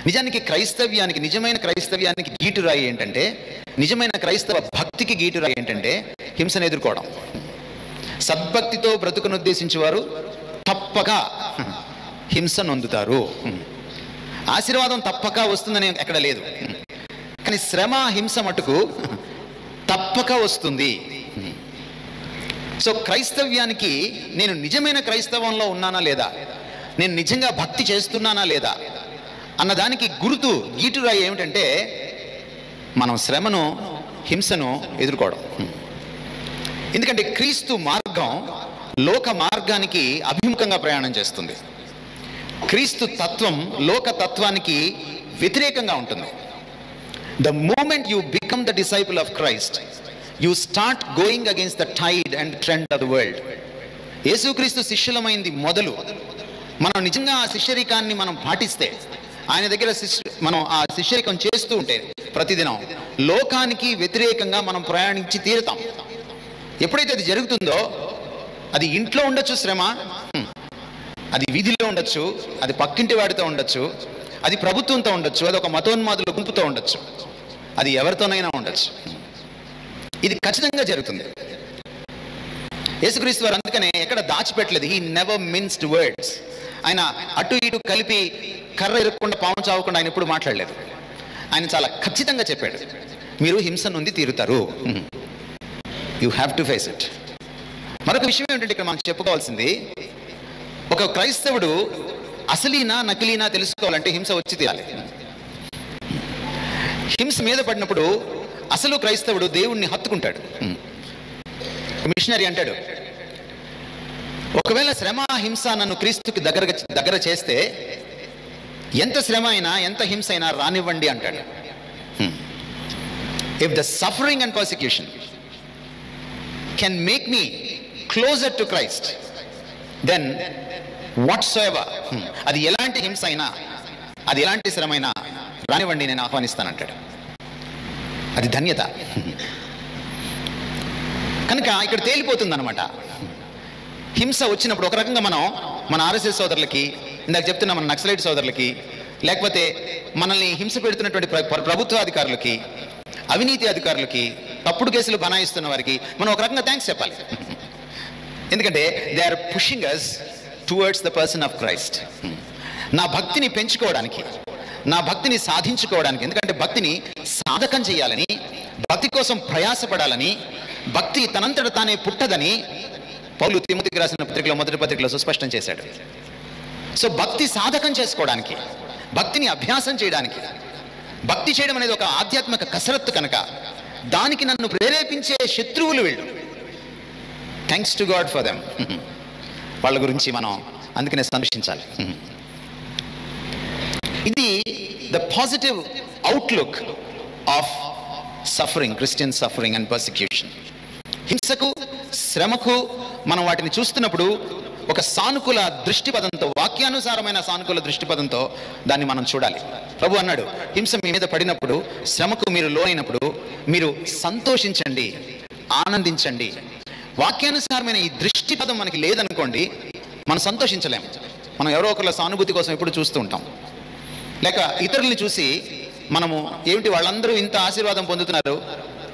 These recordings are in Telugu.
నిజానికి క్రైస్తవ్యానికి, నిజమైన క్రైస్తవ్యానికి గీటురాయి ఏంటంటే, నిజమైన క్రైస్తవ భక్తికి గీటురాయి ఏంటంటే హింసను ఎదుర్కోవడం. సద్భక్తితో బ్రతుకును ఉద్దేశించేవారు తప్పక హింస నొందుతారు. ఆశీర్వాదం తప్పక వస్తుందని ఎక్కడ లేదు, కానీ శ్రమ హింస మటుకు తప్పక వస్తుంది. సో క్రైస్తవ్యానికి నేను నిజమైన క్రైస్తవంలో ఉన్నానా లేదా, నేను నిజంగా భక్తి చేస్తున్నానా లేదా అన్నదానికి గుర్తు, గీటురాయి ఏమిటంటే మనం శ్రమను, హింసను ఎదుర్కోవడం. ఎందుకంటే క్రీస్తు మార్గం లోక మార్గానికి అభిముఖంగా ప్రయాణం చేస్తుంది. క్రీస్తు తత్వం లోక తత్వానికి వ్యతిరేకంగా ఉంటుంది. The moment you become the disciple of Christ, you start going against the tide and trend of the world. యేసుక్రీస్తు శిష్యులమైంది మొదలు మనం నిజంగా ఆ శిష్యరికాన్ని మనం పాటిస్తే, ఆయన దగ్గర మనం ఆ శిష్యరికం చేస్తూ ఉంటే ప్రతిదినం లోకానికి వ్యతిరేకంగా మనం ప్రయాణించి తీరుతాం. ఎప్పుడైతే అది జరుగుతుందో, అది ఇంట్లో ఉండొచ్చు శ్రమ, అది వీధిలో ఉండొచ్చు, అది పక్కింటి వాడితో ఉండొచ్చు, అది ప్రభుత్వంతో ఉండొచ్చు, అది ఒక మతోన్మాదుల గుంపుతో ఉండొచ్చు, అది ఎవరితోనైనా ఉండొచ్చు, ఇది ఖచ్చితంగా జరుగుతుంది. యేసుక్రీస్తు వారు అందుకనే ఎక్కడ దాచిపెట్టలేదు. He never minced words. ఆయన అటు ఇటు కలిపి కర్ర ఇరగకుండా పాము చావకుండా ఆయన ఎప్పుడు మాట్లాడలేదు. ఆయన చాలా ఖచ్చితంగా చెప్పాడు, మీరు హింస నుండి తీరుతారు. You have to face it. మరొక విషయం ఏంటంటే ఇక్కడ మనం చెప్పుకోవాల్సింది, ఒక క్రైస్తవుడు అసలీనా నకిలీనా తెలుసుకోవాలంటే హింస వచ్చి తీరాలి. హింస మీద పడినప్పుడు అసలు క్రైస్తవుడు దేవుణ్ణి హత్తుకుంటాడు. మిషనరీ అంటాడు, ఒకవేళ శ్రమ హింస నన్ను క్రీస్తుకి దగ్గర చేస్తే ఎంత శ్రమ అయినా ఎంత హింస అయినా రానివ్వండి అంటాడు. If the suffering and persecution can make me closer to Christ, then whatsoever, అది ఎలాంటి హింస అయినా, అది ఎలాంటి శ్రమ అయినా రానివ్వండి, నేను ఆహ్వానిస్తానంటాడు. అది ధన్యత. కనుక ఇక్కడ తేలిపోతుంది అనమాట. హింస వచ్చినప్పుడు ఒక రకంగా మనం మన ఆర్ఎస్ఎస్ సోదరులకి, ఇందాక చెప్తున్న మన నక్సలైట్ సోదరులకి, లేకపోతే మనల్ని హింస పెడుతున్నటువంటి ప్రభుత్వ అధికారులకి, అవినీతి అధికారులకి, తప్పుడు కేసులు బనాయిస్తున్న వారికి మనం ఒక రకంగా థ్యాంక్స్ చెప్పాలి. ఎందుకంటే they are pushing us towards the person of Christ. నా భక్తిని పెంచుకోవడానికి, నా భక్తిని సాధించుకోవడానికి, ఎందుకంటే భక్తిని సాధకం చేయాలని, భక్తి కోసం ప్రయాసపడాలని, భక్తి తనంతట తానే పుట్టదని పౌలు తిమోతికి రాసిన పత్రికలో, మొదటి పత్రికలో సుస్పష్టం చేశాడు. సో భక్తి సాధకం చేసుకోవడానికి, భక్తిని అభ్యాసం చేయడానికి, భక్తి చేయడం అనేది ఒక ఆధ్యాత్మిక కసరత్తు కనుక దానికి నన్ను ప్రేరేపించే శత్రువులు వీళ్ళు. Thanks to God for them. వాళ్ళ గురించి మనం అందుకనే సంతోషించాలి. ఇది the positive outlook of suffering, Christian suffering and persecution. హింసకు, శ్రమకు మనం వాటిని చూస్తున్నప్పుడు ఒక సానుకూల దృష్టిపథంతో, వాక్యానుసారమైన సానుకూల దృష్టిపథంతో దాన్ని మనం చూడాలి. ప్రభు అన్నాడు, హింస మీ మీద పడినప్పుడు, శ్రమకు మీరు లోనైనప్పుడు మీరు సంతోషించండి, ఆనందించండి. వాక్యానుసారమైన ఈ దృష్టిపథం మనకి లేదనుకోండి, మనం సంతోషించలేము. మనం ఎవరో ఒకళ్ళ సానుభూతి కోసం ఎప్పుడు చూస్తూ ఉంటాం, లేక ఇతరుల్ని చూసి మనము ఏమిటి వాళ్ళందరూ ఇంత ఆశీర్వాదం పొందుతున్నారు,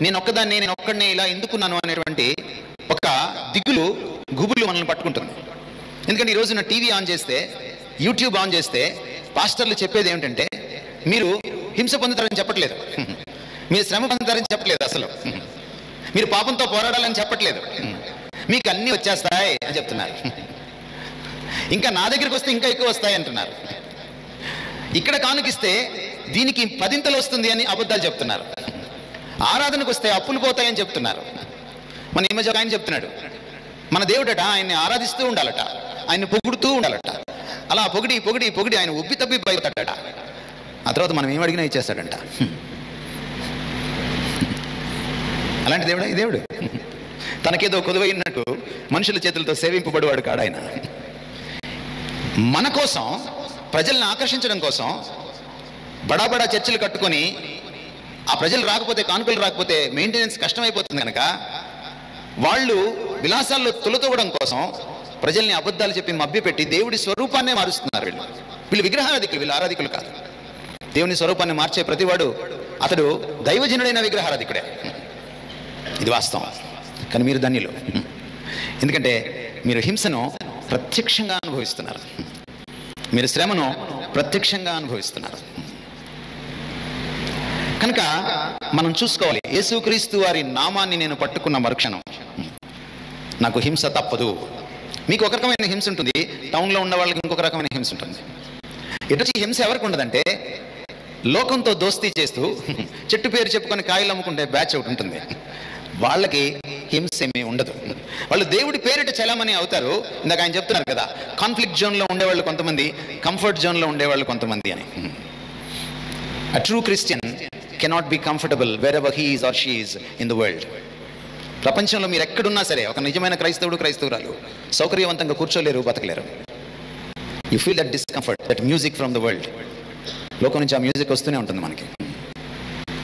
నేను ఒక్కడినే ఇలా ఎందుకున్నాను అనేటువంటి ఒక దిగులు, గుబులు మనల్ని పట్టుకుంటుంది. ఎందుకంటే ఈ రోజున టీవీ ఆన్ చేస్తే, యూట్యూబ్ ఆన్ చేస్తే పాస్టర్లు చెప్పేది ఏమిటంటే, మీరు హింస పొందుతారని చెప్పట్లేదు, మీరు శ్రమ పొందుతారని చెప్పట్లేదు, అసలు మీరు పాపంతో పోరాడాలని చెప్పట్లేదు, మీకు అన్నీ వచ్చేస్తాయి అని చెప్తున్నారు. ఇంకా నా దగ్గరికి వస్తే ఇంకా ఎక్కువ వస్తాయి అంటున్నారు. ఇక్కడ కానుకిస్తే దీనికి 10 వస్తుంది అని అబద్ధాలు చెప్తున్నారు. ఆరాధనకు వస్తే అప్పులు పోతాయని చెప్తున్నారు. మన ఈ మధ్య ఆయన చెప్తున్నాడు, మన దేవుడట ఆయన్ని ఆరాధిస్తూ ఉండాలట, ఆయన్ని పొగుడుతూ ఉండాలట. అలా పొగిడి పొగిడి పొగిడి ఆయన ఉబ్బి తబ్బి భయపడతాడట. ఆ తర్వాత మనం ఏం అడిగినా ఇచ్చేస్తాడంట. అలాంటి దేవుడా ఈ దేవుడు? తనకేదో కొదువైనట్టు మనుషుల చేతులతో సేవింపబడేవాడు కాడు ఆయన. మన కోసం, ప్రజల్ని ఆకర్షించడం కోసం బడా చర్చిలు కట్టుకొని, ఆ ప్రజలు రాకపోతే, కానుకలు రాకపోతే మెయింటెనెన్స్ కష్టమైపోతుంది కనుక వాళ్ళు విలాసాల్లో తొలతోవడం కోసం ప్రజల్ని అబద్ధాలు చెప్పి మభ్యపెట్టి దేవుడి స్వరూపాన్నే మారుస్తున్నారు. వీళ్ళు విగ్రహారాధికులు, వీళ్ళు ఆరాధికులు కాదు. దేవుని స్వరూపాన్ని మార్చే ప్రతివాడు అతడు దైవజనుడైన విగ్రహారాధికుడే. ఇది వాస్తవం. కానీ మీరు ధన్యులు, ఎందుకంటే మీరు హింసను ప్రత్యక్షంగా అనుభవిస్తున్నారు, మీరు శ్రమను ప్రత్యక్షంగా అనుభవిస్తున్నారు. కనుక మనం చూసుకోవాలి, యేసుక్రీస్తు వారి నామాన్ని నేను పట్టుకున్న మరుక్షణం నాకు హింస తప్పదు. మీకు ఒక రకమైన హింస ఉంటుంది, టౌన్లో ఉన్న వాళ్ళకి ఇంకొక రకమైన హింస ఉంటుంది. ఇటు హింస ఎవరికి ఉండదంటే, లోకంతో దోస్తీ చేస్తూ చెట్టు పేరు చెప్పుకొని కాయలు అమ్ముకుంటే బ్యాచ్ ఒకటి ఉంటుంది, వాళ్ళకి హింస ఏమీ ఉండదు. వాళ్ళు దేవుడి పేరిట చలామణి అవుతారు. ఇందాక ఆయన చెప్తున్నారు కదా, కాన్ఫ్లిక్ట్ జోన్లో ఉండేవాళ్ళు కొంతమంది, కంఫర్ట్ జోన్లో ఉండేవాళ్ళు కొంతమంది అని. A true Christian cannot be comfortable wherever he is or she is in the world. ప్రపంచంలో మీరు ఎక్కడున్నా సరే, ఒక నిజమైన క్రైస్తవుడు క్రైస్తవురాలు సౌకర్యవంతంగా కూర్చోలేరు, బతకలేరు. You feel that discomfort, that music from the world. లోకం నుంచి ఆ మ్యూజిక్ వస్తూనే ఉంటుంది మనకి.